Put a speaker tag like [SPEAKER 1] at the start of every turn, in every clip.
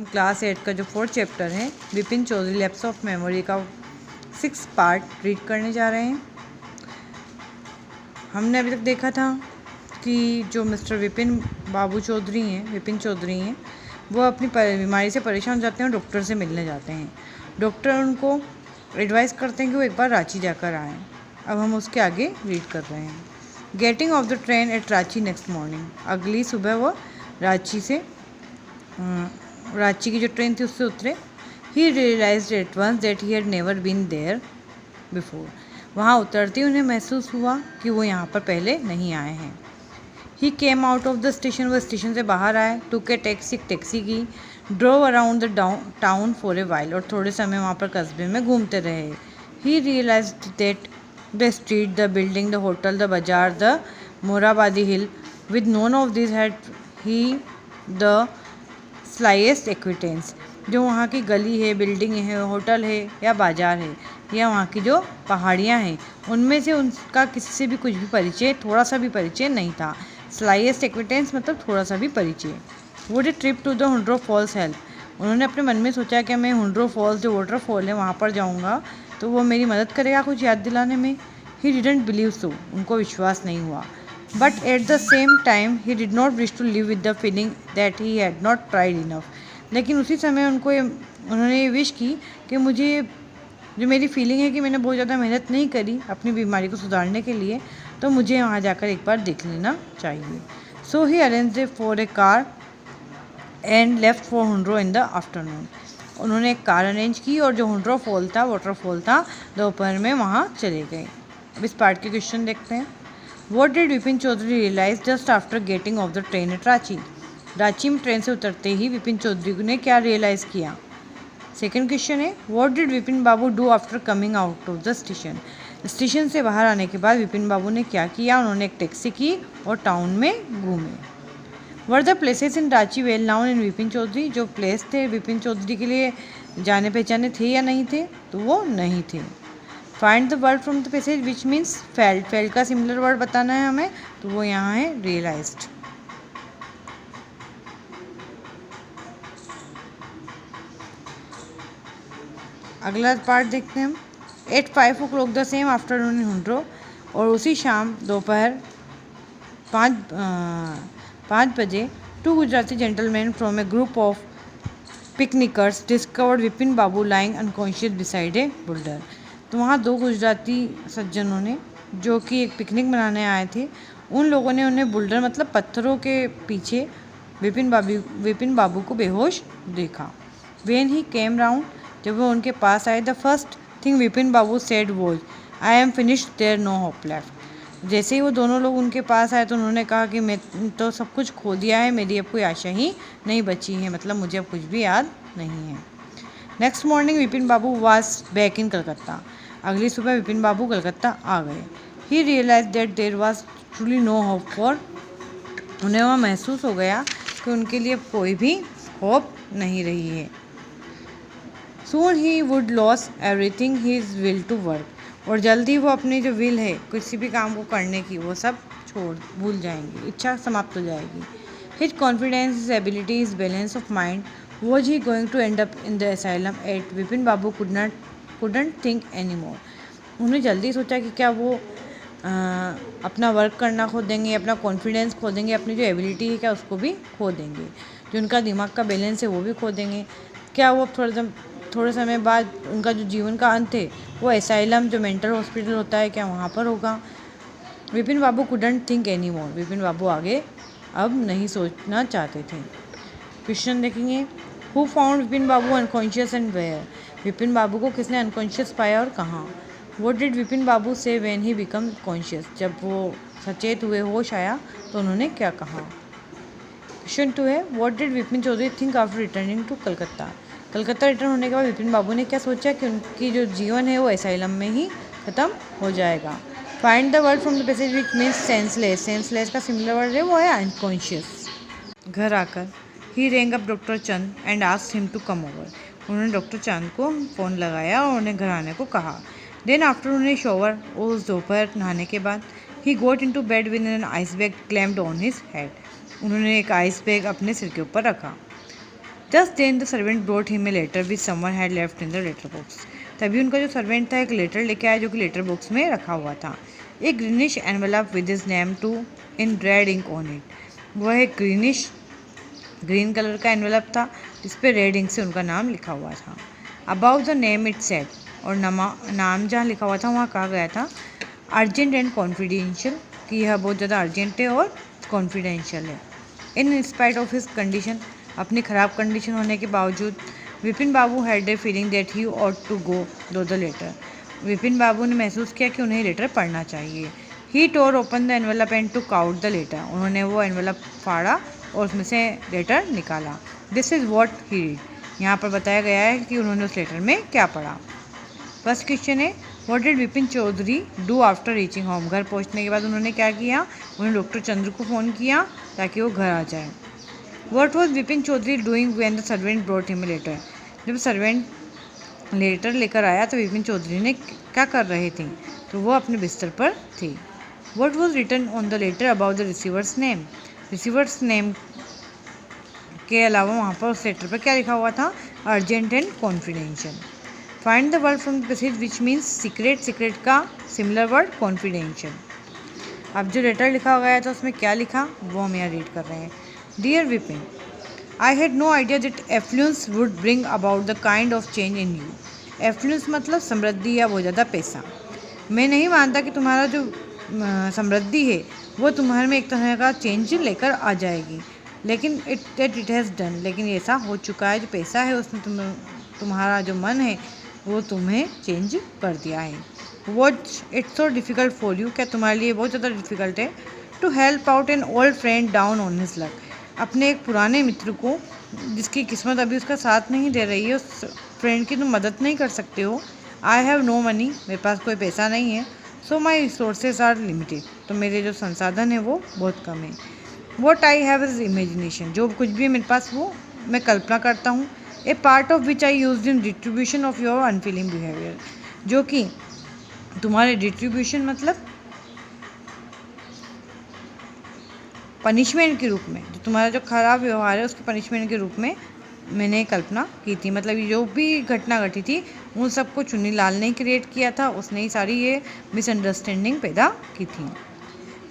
[SPEAKER 1] Class 8 का जो 4th chapter है Vipin Chaudhary lapse of memory का 6th पार्ट रीड करने जा रहे हैं। हमने अभी तक देखा था कि जो मिस्टर विपिन चौधरी हैं वो अपनी बीमारी से परेशान हो जाते हैं और डॉक्टर से मिलने जाते हैं। डॉक्टर उनको एडवाइस करते हैं कि वो एक बार रांची जाकर आएँ। अब हम उसके आगे रीड कर रहे हैं। Getting off the train at Ranchi next morning, अगली सुबह वो रांची की जो ट्रेन थी उससे उतरे। He realised at once that he had never been there before, वहाँ उतरते ही उन्हें महसूस हुआ कि वो यहाँ पर पहले नहीं आए हैं। He came out of the station, वो स्टेशन से बाहर आए। टुक ए टैक्सी की, drove around the town for a while, और थोड़े समय वहाँ पर कस्बे में घूमते रहे। He realised that the street, the building, the hotel, the bazaar, the Morabadi hill, with none of this had he the slightest acquaintance, जो वहाँ की गली है, बिल्डिंग है, होटल है या बाजार है या वहाँ की जो पहाड़ियाँ हैं, उनमें से उनका किसी से भी कुछ भी परिचय, थोड़ा सा भी परिचय नहीं था। स्लाइएस्ट एक्विटेंस मतलब थोड़ा सा भी परिचय। Would a trip to the Hundru falls help, उन्होंने अपने मन में सोचा कि मैं हुंड्रो फॉल्स जो वाटरफॉल है वहाँ पर जाऊँगा तो वो मेरी मदद करेगा कुछ याद दिलाने में। ही डिडंट बिलीव सो, उनको विश्वास नहीं हुआ। But at the same time he did not wish to live with the feeling that he had not tried enough, लेकिन उसी समय उन्होंने ये विश की कि मुझे जो मेरी फीलिंग है कि मैंने बहुत ज़्यादा मेहनत नहीं करी अपनी बीमारी को सुधारने के लिए, तो मुझे वहाँ जाकर एक बार देख लेना चाहिए। So he arranged for a car and left for Hundru in the afternoon, उन्होंने एक कार अरेंज की और जो हुंड्रो फॉल था, वाटरफॉल था, दोपहर में वहाँ चले गए। अब इस पार्ट के क्वेश्चन देखते हैं। What did Vipin Chaudhary realise just after getting off the train at Ranchi, Ranchi में ट्रेन से उतरते ही विपिन चौधरी ने क्या रियलाइज़ किया। सेकंड क्वेश्चन है what did Vipin Babu do after coming out of the station, station से बाहर आने के बाद विपिन बाबू ने क्या किया। उन्होंने एक टैक्सी की और टाउन में घूमे। Were the places in Ranchi well known in Vipin Chaudhary, जो प्लेस थे विपिन चौधरी के लिए जाने पहचाने थे या नहीं थे, तो वो नहीं थे। Find the word from the passage which means felt, felt का सिमिलर वर्ड बताना है हमें, तो वो यहाँ है रियलाइज्ड। अगला पार्ट देखते हैं हम। At 5 o'clock the same afternoon in Hundru, और उसी शाम दोपहर 5 बजे two Gujarati gentleman from a group of picnickers discovered Vipin Babu lying unconscious beside a boulder, तो वहाँ 2 गुजराती सज्जनों ने जो कि एक पिकनिक मनाने आए थे, उन लोगों ने उन्हें बुल्डर मतलब पत्थरों के पीछे विपिन बाबू को बेहोश देखा। व्हेन ही केम राउंड, जब वो उनके पास आए, the first thing Vipin Babu said was I am finished, there no hope left. जैसे ही वो दोनों लोग उनके पास आए तो उन्होंने कहा कि मैं तो सब कुछ खो दिया है, मेरी अब कोई आशा ही नहीं बची है, मतलब मुझे अब कुछ भी याद नहीं है। Next morning Vipin Babu was back in Calcutta, अगली सुबह विपिन बाबू कलकत्ता आ गए। He realise that there was truly no hope for, उन्हें वह महसूस हो गया कि उनके लिए कोई भी होप नहीं रही है। Soon he would lose everything his will to work, और जल्दी वो अपनी जो विल है किसी भी काम को करने की, वो सब भूल जाएंगे, इच्छा समाप्त हो जाएगी। His confidence, his ability, his balance of mind, was he going to end up in the asylum at Vipin Babu couldn't think anymore, उन्हें जल्दी सोचा कि क्या वो अपना वर्क करना खो देंगे, अपना कॉन्फिडेंस खो देंगे, अपनी जो एबिलिटी है क्या उसको भी खो देंगे, जो उनका दिमाग का बैलेंस है वो भी खो देंगे। क्या वो थोड़े समय बाद उनका जो जीवन का अंत है वो असाइलम जो मेंटल हॉस्पिटल होता है क्या वहाँ पर होगा। Vipin Babu couldn't think anymore, Vipin बाबू आगे अब नहीं सोचना चाहते थे। क्वेश्चन देखेंगे। Who found Vipin Babu unconscious and where, Vipin Babu को किसने अनकॉन्शियस पाया और कहाँ। व्हाट डिड विपिन बाबू से व्हेन ही बिकम कॉन्शियस, जब वो सचेत हुए, होश आया, तो उन्होंने क्या कहा। क्वेश्चन 2 है what did Vipin Chaudhary think after returning to Calcutta, Calcutta return होने के बाद विपिन बाबू ने क्या सोचा कि उनकी जो जीवन है वो असाइलम में ही ख़त्म हो जाएगा। Find the word from the passage which means senseless, senseless का सिमिलर वर्ड है वो है अनकॉन्शियस। घर आकर ही rang up doctor Chand and asked him to come over, उन्होंने डॉक्टर चंद को फ़ोन लगाया और उन्हें घर आने को कहा। देन आफ्टर उन्हें शॉवर, उस दोपहर नहाने के बाद, he got into bed with an ice bag clamped on his head, उन्होंने एक आइस बैग अपने सिर के ऊपर रखा। Just then the servant brought him a letter which someone had left in the letter box. तभी उनका जो सर्वेंट था एक लेटर लेके आया जो कि लेटर बॉक्स में रखा हुआ था। एक greenish envelope with his name too in red ink on it. वह एक ग्रीन कलर का एनवेलप था जिस पे रेड इंक से उनका नाम लिखा हुआ था। About the name it said, और नाम जहाँ लिखा हुआ था वहाँ कहा गया था अर्जेंट एंड कॉन्फिडेंशियल, कि यह बहुत ज़्यादा अर्जेंट है और कॉन्फिडेंशियल है। In spite of his condition, अपनी ख़राब कंडीशन होने के बावजूद, Vipin Babu had a feeling that he ought to go through the letter. Vipin Babu ने महसूस किया कि उन्हें लेटर पढ़ना चाहिए। He tore open the envelope and took out the letter. उन्होंने वो एनवेलप फाड़ा और उसमें से लेटर निकाला। This is what he read. यहाँ पर बताया गया है कि उन्होंने उस लेटर में क्या पढ़ा। फर्स्ट क्वेश्चन है, what did Vipin Chaudhary do after reaching home. घर पहुँचने के बाद उन्होंने क्या किया? उन्होंने डॉक्टर चंद्र को फ़ोन किया ताकि वो घर आ जाए। What was Vipin Chaudhary doing when the servant brought him a letter. जब सर्वेंट लेटर लेकर आया तो विपिन चौधरी ने क्या कर रहे थे? तो वो अपने बिस्तर पर थे। What was written on the letter about the receiver's name. Receiver's name के अलावा वहाँ पर उस लेटर पर क्या लिखा हुआ था? Urgent and confidential. Find the word from the passage which means secret. Secret का सिमिलर वर्ड कॉन्फिडेंशियल। अब जो लेटर लिखा गया था उसमें क्या लिखा वो हम यहाँ रीड कर रहे हैं। Dear Vipin, I had no idea that affluence would bring about the kind of change in you. Affluence मतलब समृद्धि या बहुत ज़्यादा पैसा। मैं नहीं मानता कि तुम्हारा जो समृद्धि है वो तुम्हारे में एक तरह का चेंज लेकर आ जाएगी, लेकिन इट हैज़ डन। लेकिन ऐसा हो चुका है, जो पैसा है उसने तुम्हारा जो मन है वो तुम्हें चेंज कर दिया है। What it's so difficult for you. क्या तुम्हारे लिए बहुत ज़्यादा डिफ़िकल्ट है? To help out an old friend down on his luck. अपने एक पुराने मित्र को जिसकी किस्मत अभी उसका साथ नहीं दे रही है, उस फ्रेंड की तुम मदद नहीं कर सकते हो। I have no money. मेरे पास कोई पैसा नहीं है। So my resources are limited. तो मेरे जो संसाधन है वो बहुत कम है। What I have is imagination. जो कुछ भी मेरे पास वो मैं कल्पना करता हूँ। A part of which I use in distribution of your unfeeling behaviour. जो कि तुम्हारे डिस्ट्रीब्यूशन मतलब पनिशमेंट के रूप में, जो तुम्हारा जो खराब व्यवहार है उसके पनिशमेंट के रूप में मैंने कल्पना की थी। मतलब जो भी घटना घटी थी उन सबको चुन्नी लाल ने क्रिएट किया था। उसने ही सारी ये मिसअंडरस्टैंडिंग पैदा की थी।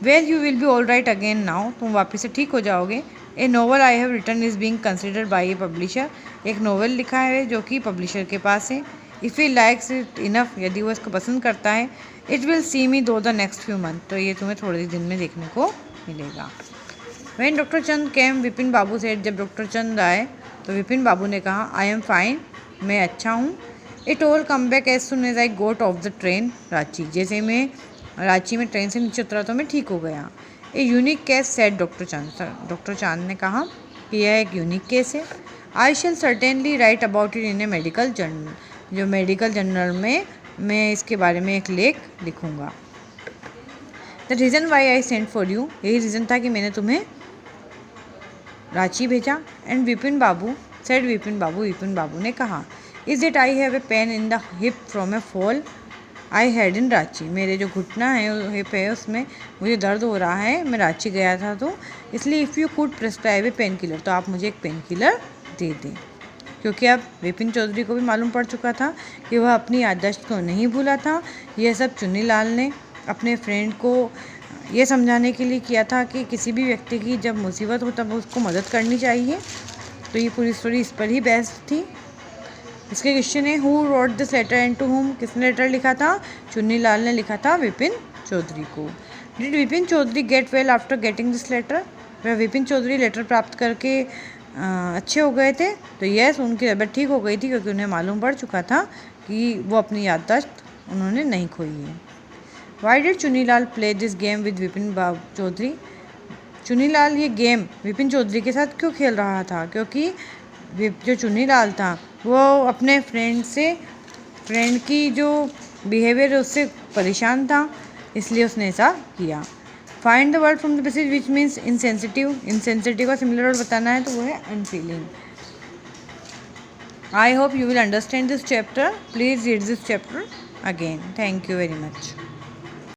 [SPEAKER 1] Well you will be all right again now. तुम वापस से ठीक हो जाओगे। A novel I have written is being considered by a publisher. एक नोवेल लिखा है जो कि पब्लिशर के पास है। If he likes it enough, यदि वो इसको पसंद करता है, इट विल सी मी दो द नेक्स्ट फ्यू मंथ। तो ये तुम्हें थोड़े दिन में देखने को मिलेगा। वैन डॉक्टर चंद कैम, विपिन बाबू सेड। जब डॉक्टर चंद आए तो विपिन बाबू ने कहा, आई एम फाइन। मैं अच्छा हूँ। It all come back as soon as I got off the train Ranchi. जैसे मैं रांची में ट्रेन से नीचे उतरा तो मैं ठीक हो गया। A unique case said doctor Chand. Doctor Chand ने कहा कि यह एक यूनिक केस है। I shall certainly write about it in a medical journal. जो मेडिकल जर्नल में मैं इसके बारे में एक लेख लिखूँगा। The reason why I sent for you. यही रीज़न था कि मैंने तुम्हें रांची भेजा। And Vipin Babu said. विपिन बाबू ने कहा, is it I have a pain in the hip from A fall I had in Ranchi. मेरे जो घुटना है हिप है उसमें मुझे दर्द हो रहा है, मैं रांची गया था तो इसलिए if you could prescribe A pain killer. तो आप मुझे एक पेन किलर दे दें। क्योंकि अब विपिन चौधरी को भी मालूम पड़ चुका था कि वह अपनी याददाश्त को नहीं भूला था। यह सब चुन्नी लाल ने अपने फ्रेंड को ये समझाने के लिए किया था कि किसी भी व्यक्ति की जब मुसीबत हो तब उसको मदद करनी चाहिए। तो ये पूरी स्टोरी इस पर ही बेस्ड थी। इसके क्वेश्चन है, who wrote this letter and to whom. किसने लेटर लिखा था? चुन्नी लाल ने लिखा था विपिन चौधरी को। Did Vipin Chaudhary get well after getting this letter. वह विपिन चौधरी लेटर प्राप्त करके अच्छे हो गए थे? तो यस, उनकी तबीयत ठीक हो गई थी क्योंकि उन्हें मालूम पड़ चुका था कि वो अपनी याददाश्त उन्होंने नहीं खोई है। Why did Chunnilal play this game with Vipin Chaudhary. Chunnilal ये गेम विपिन चौधरी के साथ क्यों खेल रहा था? क्योंकि जो चुन्नीलाल था वो अपने फ्रेंड की जो बिहेवियर है उससे परेशान था, इसलिए उसने ऐसा किया। Find the word from the passage which means insensitive. Insensitive का सिमिलर वर्ड बताना है तो वो है unfailing. I hope you will understand this chapter. Please read this chapter again. Thank you very much.